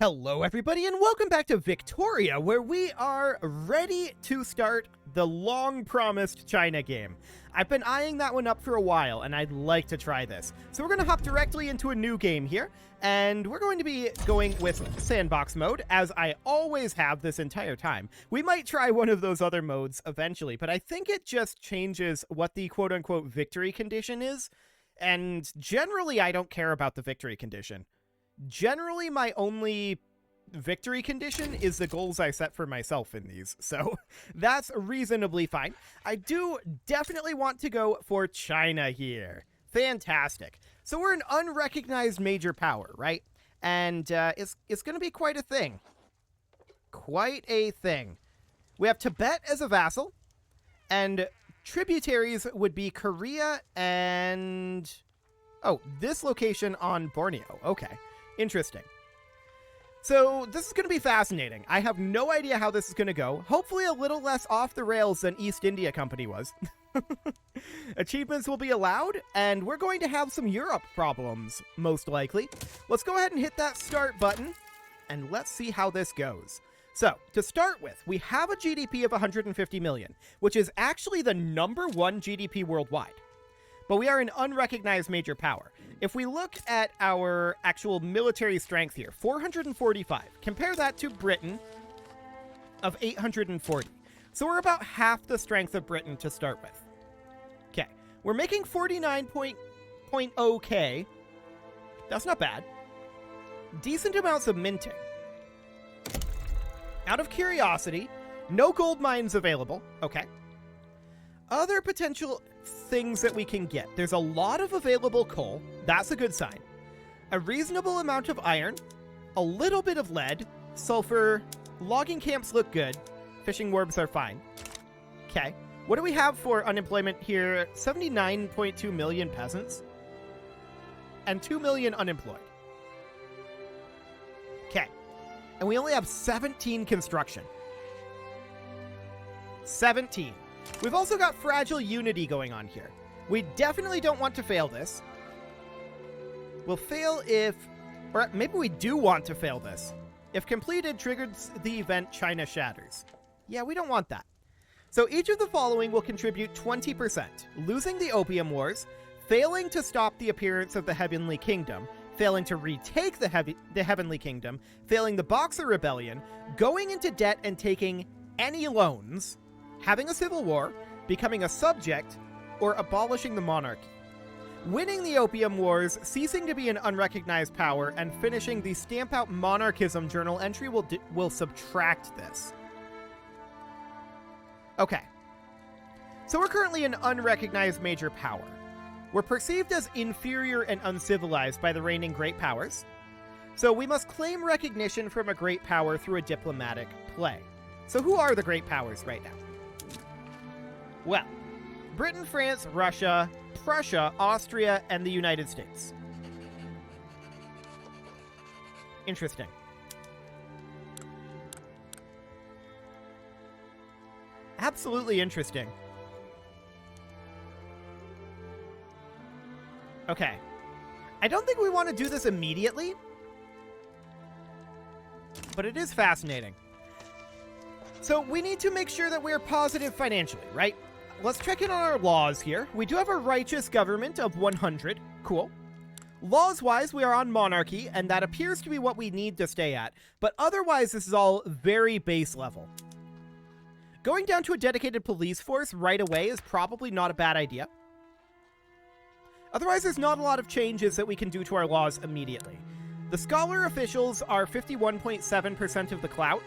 Hello everybody and welcome back to Victoria, where we are ready to start the long-promised China game. I've been eyeing that one up for a while and I'd like to try this. So we're going to hop directly into a new game here, and we're going to be going with sandbox mode, as I always have this entire time. We might try one of those other modes eventually, but I think it just changes what the quote-unquote victory condition is, and generally I don't care about the victory condition. Generally, my only victory condition is the goals I set for myself in these, so that's reasonably fine. I do definitely want to go for China here. Fantastic. So we're an unrecognized major power, right? And it's going to be quite a thing. Quite a thing. We have Tibet as a vassal, and tributaries would be Korea and... oh, this location on Borneo. Okay. Interesting. So this is going to be fascinating. I have no idea how this is going to go. Hopefully a little less off the rails than East India Company was. Achievements will be allowed, and we're going to have some Europe problems, most likely. Let's go ahead and hit that start button, and let's see how this goes. So, to start with, we have a GDP of 150 million, which is actually the #1 GDP worldwide. But we are an unrecognized major power. If we look at our actual military strength here, 445. Compare that to Britain of 840. So we're about half the strength of Britain to start with. Okay, we're making 49.0k. That's not bad. Decent amounts of minting. Out of curiosity, no gold mines available. Okay. Other potential things that we can get. There's a lot of available coal. That's a good sign. A reasonable amount of iron. A little bit of lead. Sulfur. Logging camps look good. Fishing wharves are fine. Okay. What do we have for unemployment here? 79.2 million peasants. And 2 million unemployed. Okay. And we only have 17 construction. 17. We've also got fragile unity going on here. We definitely don't want to fail this. We'll fail if... or maybe we do want to fail this. If completed, triggers the event China Shatters. Yeah, we don't want that. So each of the following will contribute 20%. Losing the Opium Wars, failing to stop the appearance of the Heavenly Kingdom, failing to retake the Heavenly Kingdom, failing the Boxer Rebellion, going into debt and taking any loans, having a civil war, becoming a subject, or abolishing the monarchy. Winning the Opium Wars, ceasing to be an unrecognized power, and finishing the Stamp Out Monarchism journal entry will subtract this. Okay. So we're currently an unrecognized major power. We're perceived as inferior and uncivilized by the reigning great powers. So we must claim recognition from a great power through a diplomatic play. So who are the great powers right now? Well, Britain, France, Russia, Prussia, Austria, and the United States. Interesting. Absolutely interesting. Okay. I don't think we want to do this immediately, but it is fascinating. So we need to make sure that we're positive financially, right? Let's check in on our laws here. We do have a righteous government of 100. Cool. Laws-wise, we are on monarchy, and that appears to be what we need to stay at. But otherwise, this is all very base level. Going down to a dedicated police force right away is probably not a bad idea. Otherwise, there's not a lot of changes that we can do to our laws immediately. The scholar officials are 51.7% of the clout.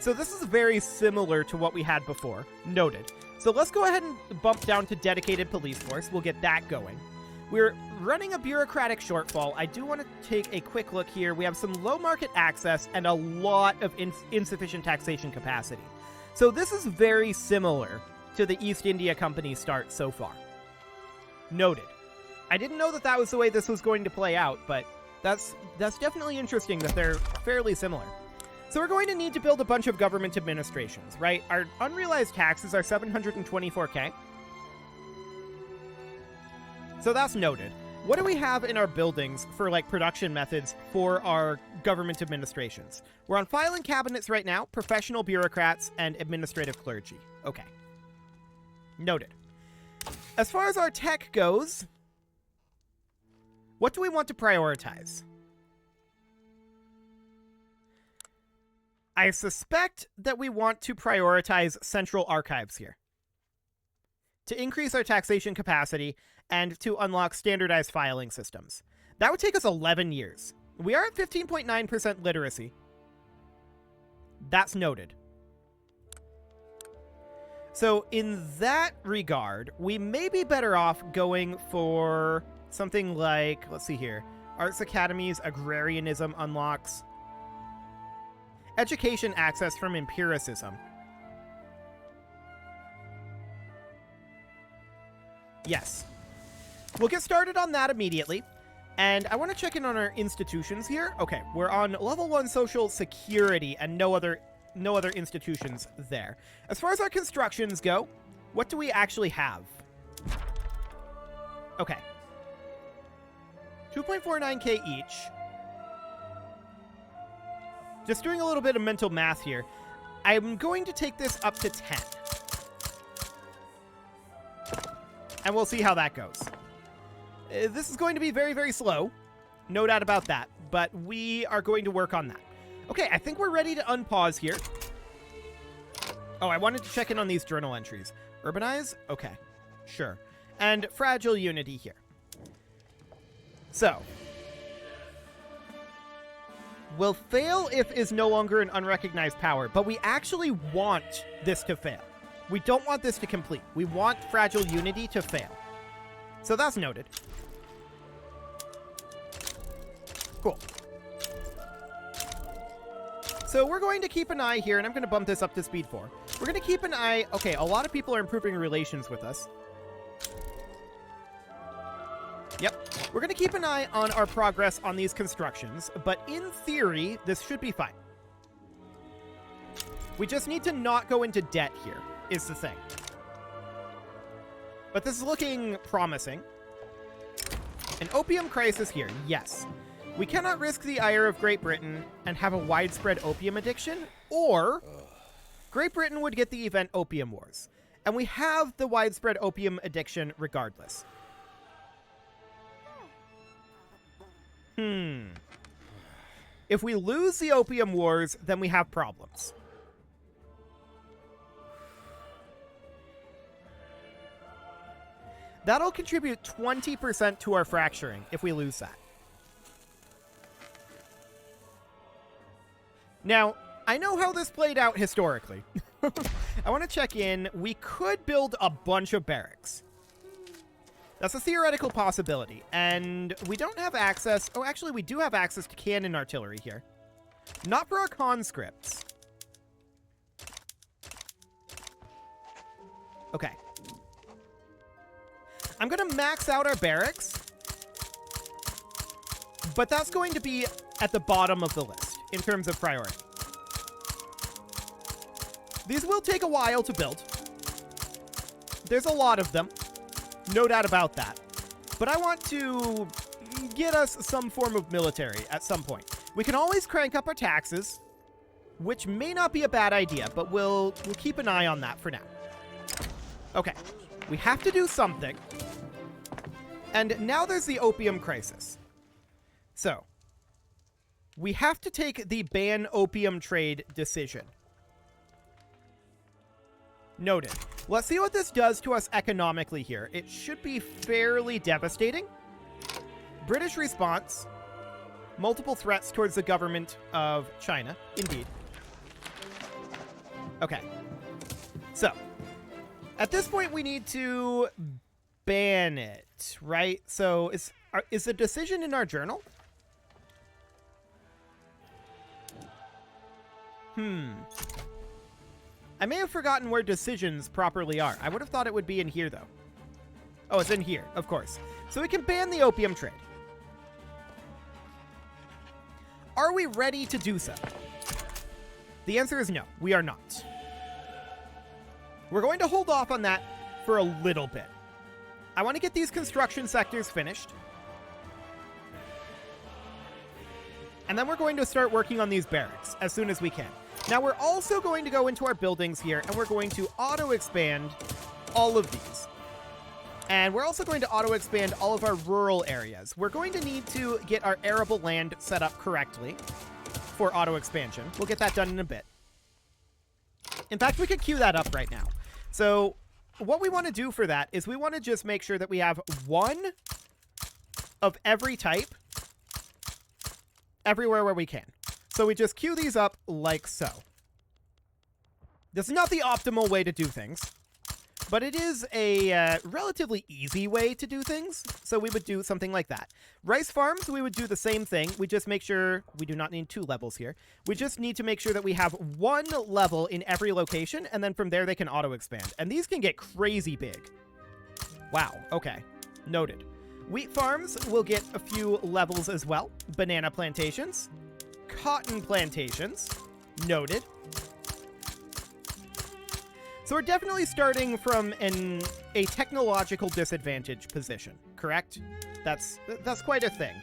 So this is very similar to what we had before. Noted. So let's go ahead and bump down to dedicated police force. We'll get that going. We're running a bureaucratic shortfall. I do want to take a quick look here. We have some low market access and a lot of insufficient taxation capacity. So this is very similar to the East India Company start so far. Noted. I didn't know that that was the way this was going to play out, but that's definitely interesting that they're fairly similar. So we're going to need to build a bunch of government administrations, right? Our unrealized taxes are 724k. So that's noted. What do we have in our buildings for, like, production methods for our government administrations? We're on filing cabinets right now, professional bureaucrats, and administrative clergy. Okay. Noted. As far as our tech goes, what do we want to prioritize? I suspect that we want to prioritize central archives here to increase our taxation capacity and to unlock standardized filing systems. That would take us 11 years. We are at 15.9% literacy. That's noted. So in that regard, we may be better off going for something like, let's see here, Arts Academies, Agrarianism unlocks, education access from empiricism. Yes. We'll get started on that immediately. And I want to check in on our institutions here. Okay, we're on level 1 social security and no other institutions there. As far as our constructions go, what do we actually have? Okay. 2.49k each. Just doing a little bit of mental math here. I'm going to take this up to 10. And we'll see how that goes. This is going to be very, very slow. No doubt about that. But we are going to work on that. Okay, I think we're ready to unpause here. Oh, I wanted to check in on these journal entries. Urbanize? Okay, sure. And fragile unity here. So, will fail if is no longer an unrecognized power, but we actually want this to fail. We don't want this to complete. We want fragile unity to fail. So that's noted. Cool. So we're going to keep an eye here, and I'm going to bump this up to speed 4. We're going to keep an eye. Okay, a lot of people are improving relations with us. Yep. We're going to keep an eye on our progress on these constructions, but in theory, this should be fine. We just need to not go into debt here, is the thing. But this is looking promising. An opium crisis here, yes. We cannot risk the ire of Great Britain and have a widespread opium addiction, or Great Britain would get the event Opium Wars. And we have the widespread opium addiction regardless. If we lose the Opium Wars, then we have problems. That'll contribute 20% to our fracturing if we lose that. Now, I know how this played out historically. I want to check in. We could build a bunch of barracks. That's a theoretical possibility, and we don't have access... Oh, actually, we do have access to cannon artillery here. Not for our conscripts. Okay. I'm going to max out our barracks, but that's going to be at the bottom of the list in terms of priority. These will take a while to build. There's a lot of them. No doubt about that. But I want to get us some form of military at some point. We can always crank up our taxes, which may not be a bad idea, but we'll keep an eye on that for now. Okay. We have to do something. And now there's the opium crisis. So, we have to take the ban opium trade decision. Noted. Let's see what this does to us economically here. It should be fairly devastating. British response. Multiple threats towards the government of China. Indeed. Okay. So, at this point, we need to ban it, right? So, is the decision in our journal? I may have forgotten where decisions properly are. I would have thought it would be in here, though. Oh, it's in here, of course. So we can ban the opium trade. Are we ready to do so? The answer is no, we are not. We're going to hold off on that for a little bit. I want to get these construction sectors finished. And then we're going to start working on these barracks as soon as we can. Now, we're also going to go into our buildings here, and we're going to auto-expand all of these. And we're also going to auto-expand all of our rural areas. We're going to need to get our arable land set up correctly for auto-expansion. We'll get that done in a bit. In fact, we could queue that up right now. So what we want to do for that is we want to just make sure that we have one of every type everywhere where we can. So we just queue these up like so. This is not the optimal way to do things, but it is a relatively easy way to do things. So we would do something like that. Rice farms, we would do the same thing. We just make sure we do not need 2 levels here. We just need to make sure that we have 1 level in every location, and then from there they can auto-expand. And these can get crazy big. Wow, okay. Noted. Wheat farms will get a few levels as well. Banana plantations. Cotton plantations. Noted. So we're definitely starting from a technological disadvantage position, correct? That's quite a thing.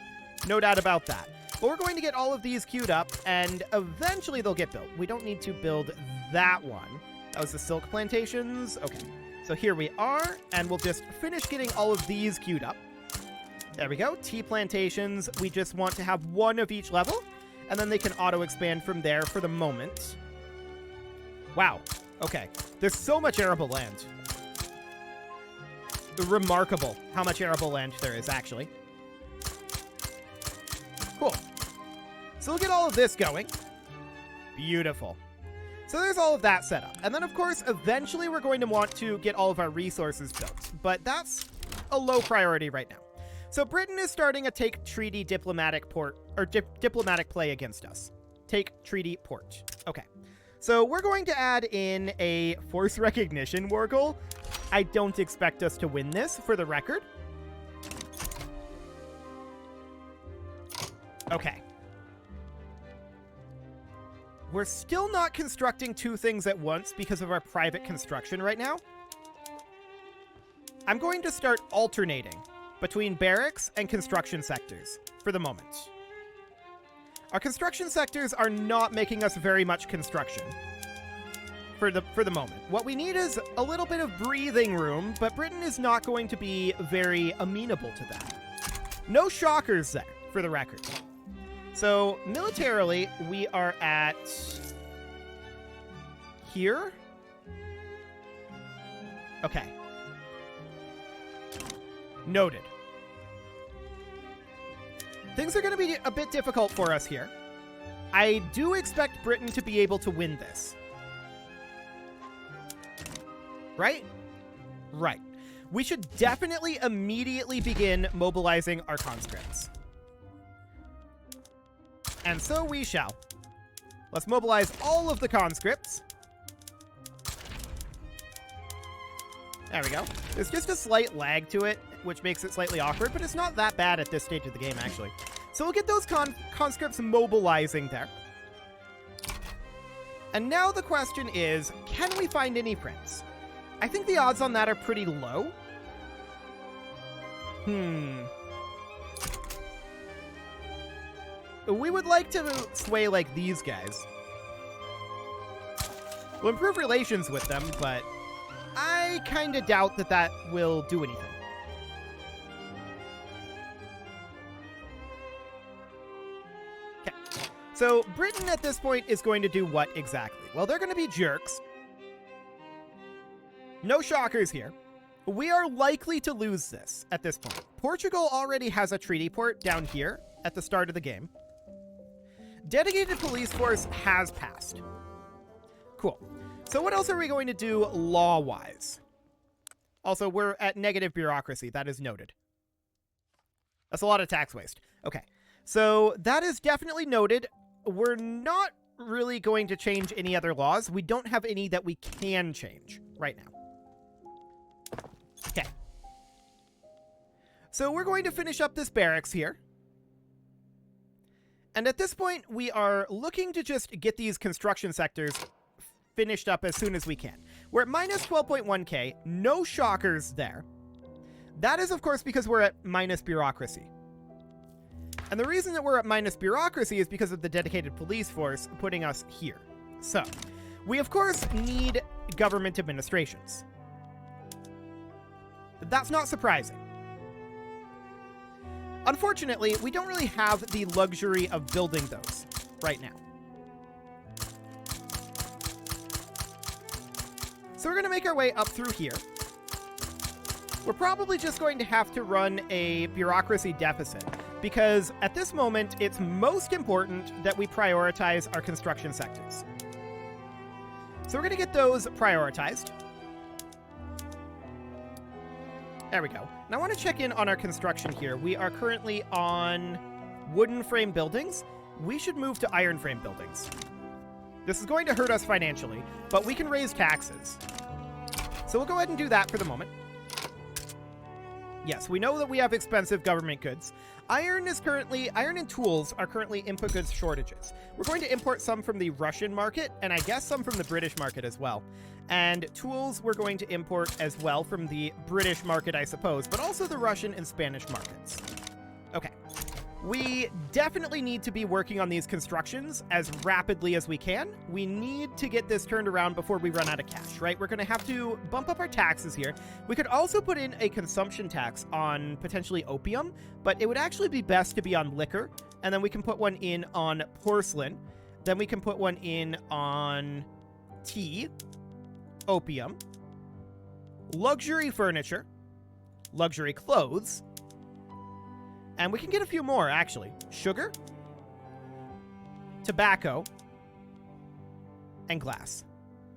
No doubt about that. But we're going to get all of these queued up, and eventually they'll get built. We don't need to build that one. That was the silk plantations. Okay. So here we are, and we'll just finish getting all of these queued up. There we go. Tea plantations. We just want to have 1 of each level, and then they can auto-expand from there for the moment. Wow. Okay. There's so much arable land. Remarkable how much arable land there is, actually. Cool. So we'll get all of this going. Beautiful. So there's all of that set up. And then, of course, eventually we're going to want to get all of our resources built. But that's a low priority right now. So Britain is starting a take treaty diplomatic port, or diplomatic play against us. Take treaty port. Okay. So we're going to add in a force recognition war goal. I don't expect us to win this, for the record. Okay. We're still not constructing 2 things at once because of our private construction right now. I'm going to start alternating between barracks and construction sectors for the moment. Our construction sectors are not making us very much construction for the moment. What we need is a little bit of breathing room, but Britain is not going to be very amenable to that. No shockers there, for the record. So, militarily, we are at here. Okay. Noted. Things are going to be a bit difficult for us here. I do expect Britain to be able to win this. Right? Right. We should definitely immediately begin mobilizing our conscripts. And so we shall. Let's mobilize all of the conscripts. There we go. There's just a slight lag to it, which makes it slightly awkward, but it's not that bad at this stage of the game, actually. So we'll get those conscripts mobilizing there. And now the question is, can we find any friends? I think the odds on that are pretty low. We would like to sway like these guys. We'll improve relations with them, but I kind of doubt that that will do anything. Okay. So Britain at this point is going to do what exactly? Well, they're going to be jerks. No shockers here. We are likely to lose this at this point. Portugal already has a treaty port down here at the start of the game. Dedicated police force has passed. Cool. So what else are we going to do law-wise? Also, we're at negative bureaucracy. That is noted. That's a lot of tax waste. Okay. So that is definitely noted. We're not really going to change any other laws. We don't have any that we can change right now. Okay. So we're going to finish up this barracks here. And at this point, we are looking to just get these construction sectors finished up as soon as we can. We're at minus 12.1k. No shockers there. That is, of course, because we're at minus bureaucracy. And the reason that we're at minus bureaucracy is because of the dedicated police force putting us here. So, we of course need government administrations. But that's not surprising. Unfortunately, we don't really have the luxury of building those right now. So we're going to make our way up through here. We're probably just going to have to run a bureaucracy deficit because at this moment, it's most important that we prioritize our construction sectors. So we're going to get those prioritized. There we go. Now I want to check in on our construction here. We are currently on wooden frame buildings. We should move to iron frame buildings. This is going to hurt us financially, but we can raise taxes. So we'll go ahead and do that for the moment. Yes, we know that we have expensive government goods. Iron and tools are currently input goods shortages. We're going to import some from the Russian market, and I guess some from the British market as well. And tools we're going to import as well from the British market, I suppose, but also the Russian and Spanish markets. Okay. We definitely need to be working on these constructions as rapidly as we can. We need to get this turned around before we run out of cash, right? We're going to have to bump up our taxes here. We could also put in a consumption tax on potentially opium, but it would actually be best to be on liquor. And then we can put one in on porcelain. Then we can put one in on tea, opium, luxury furniture, luxury clothes, and we can get a few more, actually. Sugar, tobacco, and glass.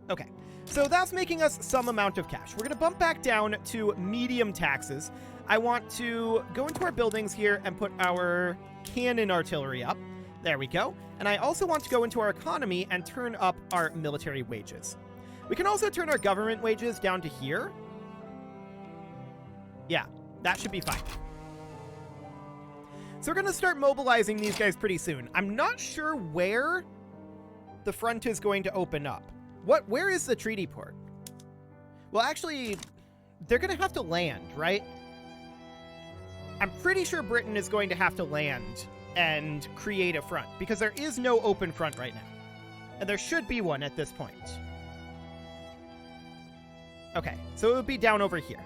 Okay, so that's making us some amount of cash. We're going to bump back down to medium taxes. I want to go into our buildings here and put our cannon artillery up. There we go. And I also want to go into our economy and turn up our military wages. We can also turn our government wages down to here. Yeah, that should be fine. So we're going to start mobilizing these guys pretty soon. I'm not sure where the front is going to open up. Where is the treaty port? Well, actually, they're going to have to land, right? I'm pretty sure Britain is going to have to land and create a front because there is no open front right now. And there should be one at this point. Okay, so it would be down over here.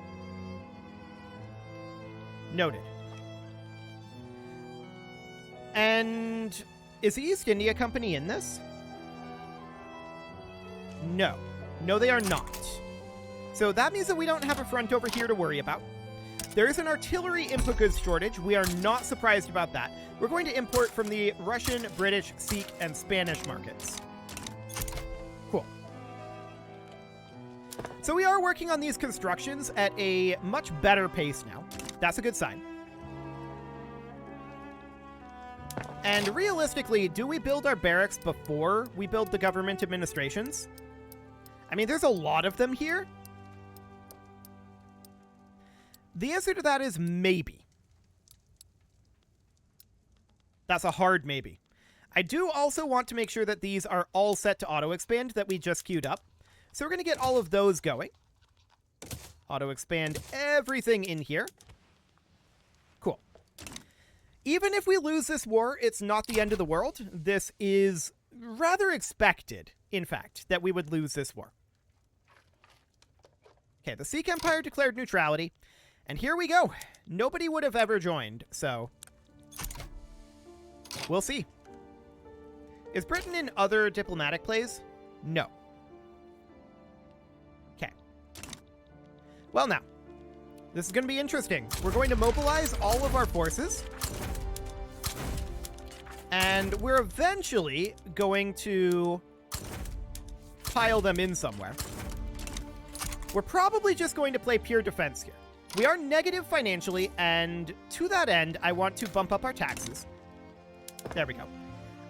Noted. And is the East India Company in this? No. No, they are not. So that means that we don't have a front over here to worry about. There is an artillery input goods shortage. We are not surprised about that. We're going to import from the Russian, British, Sikh, and Spanish markets. Cool. So we are working on these constructions at a much better pace now. That's a good sign. And realistically, do we build our barracks before we build the government administrations? I mean, there's a lot of them here. The answer to that is maybe. That's a hard maybe. I do also want to make sure that these are all set to auto-expand that we just queued up. So we're going to get all of those going. Auto-expand everything in here. Cool. Even if we lose this war, it's not the end of the world. This is rather expected, in fact, that we would lose this war. Okay, the Sikh Empire declared neutrality. And here we go. Nobody would have ever joined, so we'll see. Is Britain in other diplomatic plays? No. Okay. Well, now, this is going to be interesting. We're going to mobilize all of our forces. And we're eventually going to pile them in somewhere. We're probably just going to play pure defense here. We are negative financially, and to that end, I want to bump up our taxes. There we go.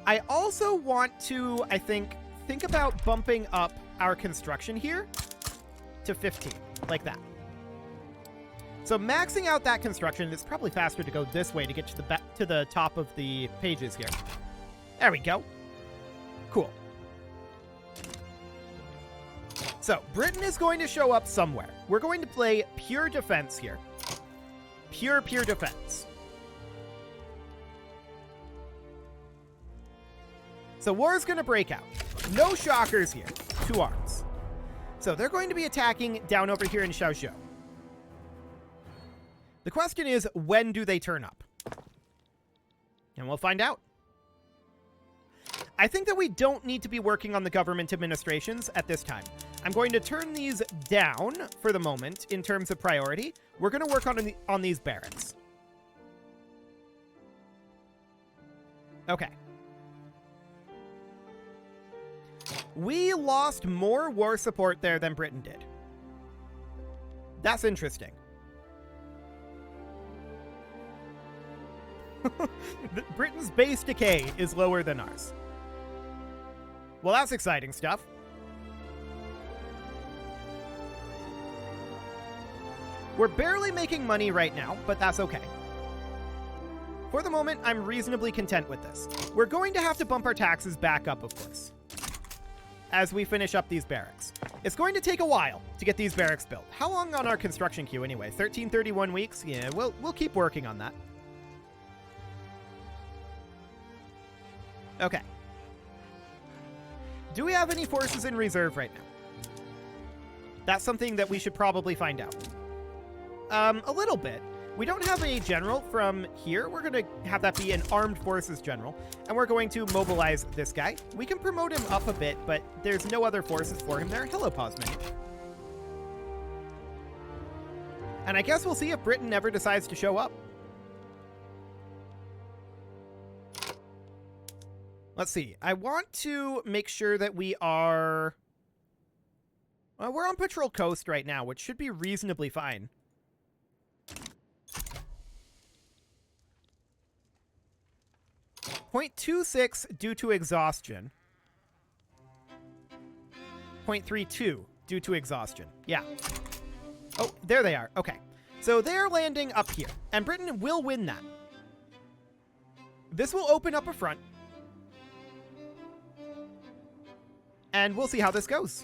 I also want to, I think about bumping up our construction here to 15, like that. So maxing out that construction, it's probably faster to go this way to get to the top of the pages here. There we go. Cool. So, Britain is going to show up somewhere. We're going to play pure defense here. Pure defense. So war is going to break out. No shockers here. 2 arms. So they're going to be attacking down over here in Xiaozhou. The question is, when do they turn up? And we'll find out. I think that we don't need to be working on the government administrations at this time. I'm going to turn these down for the moment in terms of priority. We're going to work on these barracks. Okay. We lost more war support there than Britain did. That's interesting. Britain's base decay is lower than ours. Well, that's exciting stuff. We're barely making money right now, but that's okay. For the moment, I'm reasonably content with this. We're going to have to bump our taxes back up, of course, as we finish up these barracks. It's going to take a while to get these barracks built. How long on our construction queue anyway? 1331 weeks? Yeah, we'll keep working on that. Okay. Do we have any forces in reserve right now? That's something that we should probably find out. A little bit. We don't have a general from here. We're going to have that be an armed forces general, and we're going to mobilize this guy. We can promote him up a bit, but there's no other forces for him there. Hello, pause menu. And I guess we'll see if Britain ever decides to show up. Let's see. I want to make sure that we are... Well, we're on Patrol Coast right now, which should be reasonably fine. .26 due to exhaustion. 0.32 due to exhaustion. Yeah. Oh, there they are. Okay. So they're landing up here, and Britain will win that. This will open up a front. And we'll see how this goes.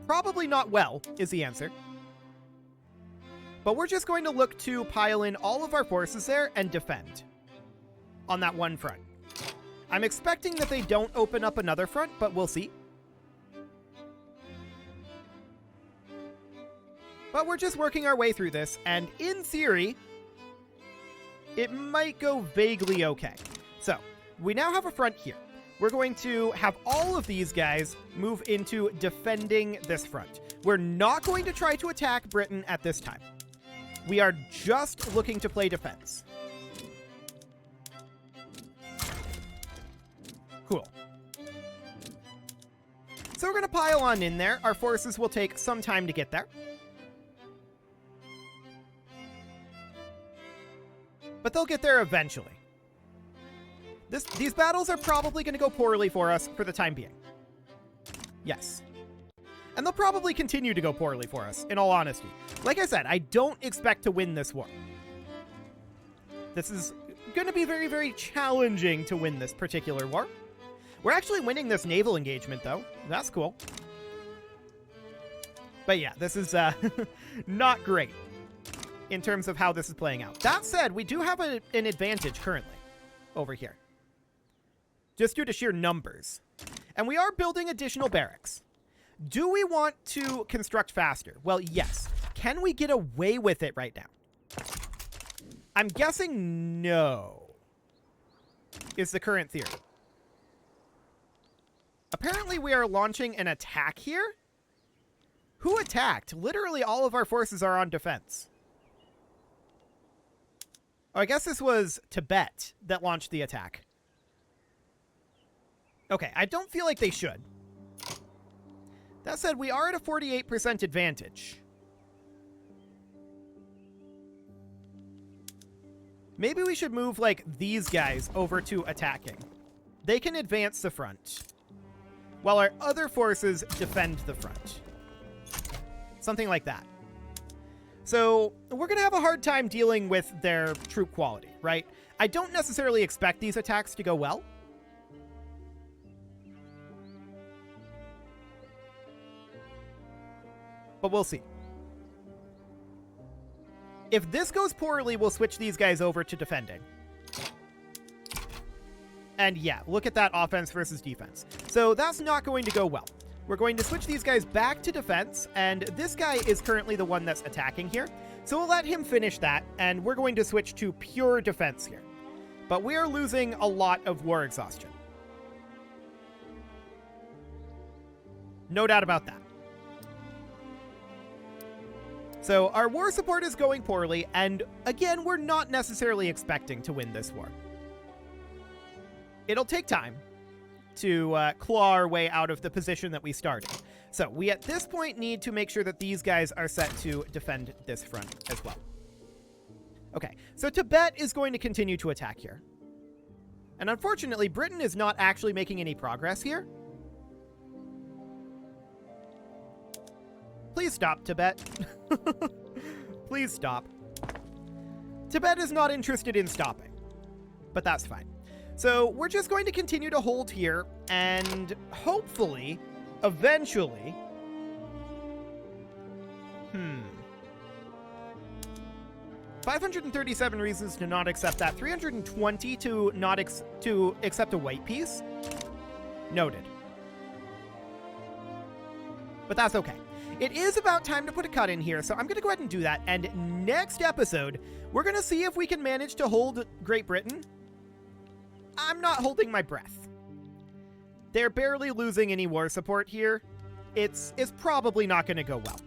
Probably not well, is the answer. But we're just going to look to pile in all of our forces there and defend on that one front. I'm expecting that they don't open up another front, but we'll see. But we're just working our way through this, and in theory, it might go vaguely okay. So, we now have a front here. We're going to have all of these guys move into defending this front. We're not going to try to attack Britain at this time. We are just looking to play defense. Cool. So we're going to pile on in there. Our forces will take some time to get there. But they'll get there eventually. These battles are probably going to go poorly for us for the time being. Yes. And they'll probably continue to go poorly for us, in all honesty. Like I said, I don't expect to win this war. This is going to be very, very challenging to win this particular war. We're actually winning this naval engagement, though. That's cool. But yeah, this is not great in terms of how this is playing out. That said, we do have an advantage currently over here, just due to sheer numbers. And we are building additional barracks. Do we want to construct faster? Well, yes. Can we get away with it right now? I'm guessing no, is the current theory. Apparently we are launching an attack here. Who attacked? Literally all of our forces are on defense. Oh, I guess this was Tibet that launched the attack. Okay, I don't feel like they should. That said, we are at a 48% advantage. Maybe we should move, like, these guys over to attacking. They can advance the front, while our other forces defend the front. Something like that. So, we're going to have a hard time dealing with their troop quality, right? I don't necessarily expect these attacks to go well. But we'll see. If this goes poorly, we'll switch these guys over to defending. And yeah, look at that offense versus defense. So that's not going to go well. We're going to switch these guys back to defense, and this guy is currently the one that's attacking here. So we'll let him finish that, and we're going to switch to pure defense here. But we are losing a lot of war exhaustion. No doubt about that. So our war support is going poorly, and again, we're not necessarily expecting to win this war. It'll take time to claw our way out of the position that we started. So we at this point need to make sure that these guys are set to defend this front as well. Okay, so Tibet is going to continue to attack here. And unfortunately, Britain is not actually making any progress here. Please stop, Tibet. Please stop. Tibet is not interested in stopping, but that's fine. So we're just going to continue to hold here, and hopefully, eventually... 537 reasons to not accept that. 320 to not accept a white piece. Noted. But that's okay. It is about time to put a cut in here, so I'm going to go ahead and do that. And next episode, we're going to see if we can manage to hold Great Britain. I'm not holding my breath. They're barely losing any war support here. It's probably not going to go well.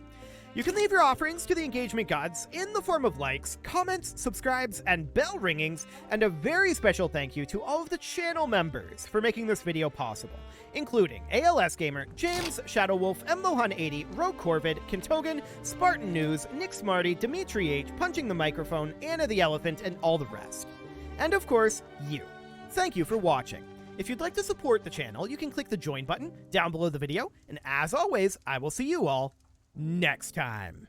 You can leave your offerings to the engagement gods in the form of likes, comments, subscribes, and bell ringings, and a very special thank you to all of the channel members for making this video possible, including ALS Gamer, James, Shadowwolf, MLohan80, Rogue Corvid, Kentogan, Spartan News, Nick Smarty, Dimitri H, Punching the Microphone, Anna the Elephant, and all the rest. And of course, you. Thank you for watching. If you'd like to support the channel, you can click the join button down below the video, and as always, I will see you all next time.